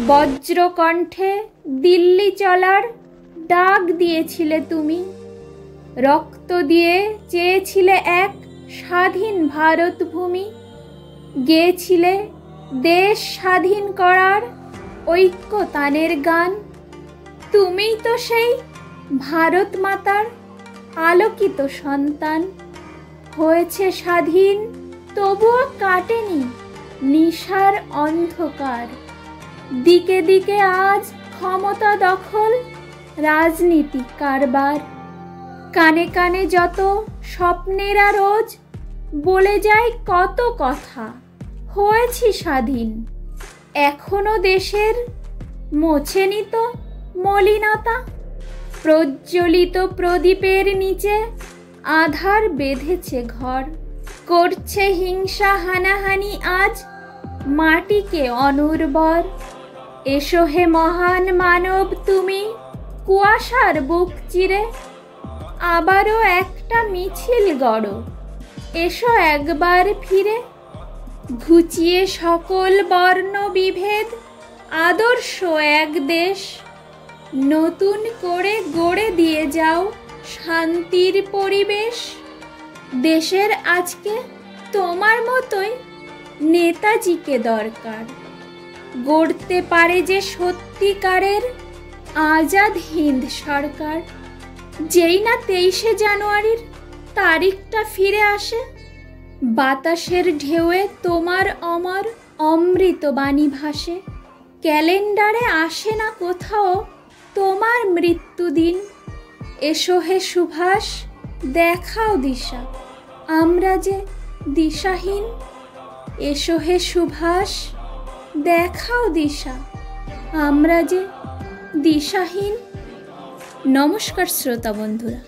বজ্রকণ্ঠে দিল্লি চলার ডাক দিয়েছিলে তুমি। রক্ত দিয়ে চেয়েছিলে এক স্বাধীন ভারত ভূমি। গেয়েছিলে দেশ স্বাধীন করার ঐক্যতানের গান। তুমিই তো সেই ভারত মাতার আলোকিত সন্তান। হয়েছে স্বাধীন, তবুও কাটেনি নিশার অন্ধকার। দিকে দিকে আজ ক্ষমতা দখল, রাজনীতি কারবার। কানে কানে যত স্বপ্নেরা রোজ বলে যায় কত কথা। হয়েছি স্বাধীন, এখনো দেশের মোছেনি তো মলিনতা। প্রজ্বলিত প্রদীপের নিচে আধার বেঁধেছে ঘর। করছে হিংসা হানাহানি আজ মাটিকে অনুর্বর। এসো হে মহান মানব তুমি কুয়াশার বুক চিরে। আবারও একটা মিছিল গড়ো, এসো একবার ফিরে। ঘুচিয়ে সকল বর্ণ বিভেদ, আদর্শ এক দেশ। নতুন করে গড়ে দিয়ে যাও শান্তির পরিবেশ। দেশের আজকে তোমার মতোই নেতাজিকে দরকার। গড়তে পারে যে সত্যিকারের আজাদ হিন্দ সরকার। যেই না 23শে জানুয়ারির তারিখটা ফিরে আসে, বাতাসের ঢেউয়ে তোমার অমর অমৃত বাণী ভাসে। ক্যালেন্ডারে আসে না কোথাও তোমার মৃত্যুদিন। এসো হে সুভাষ, দেখাও দিশা, আমরা যে দিশাহীন। এসো হে সুভাষ, দেখাও দিশা, আমরা যে দিশাহীন। নমস্কার শ্রোতা বন্ধুরা।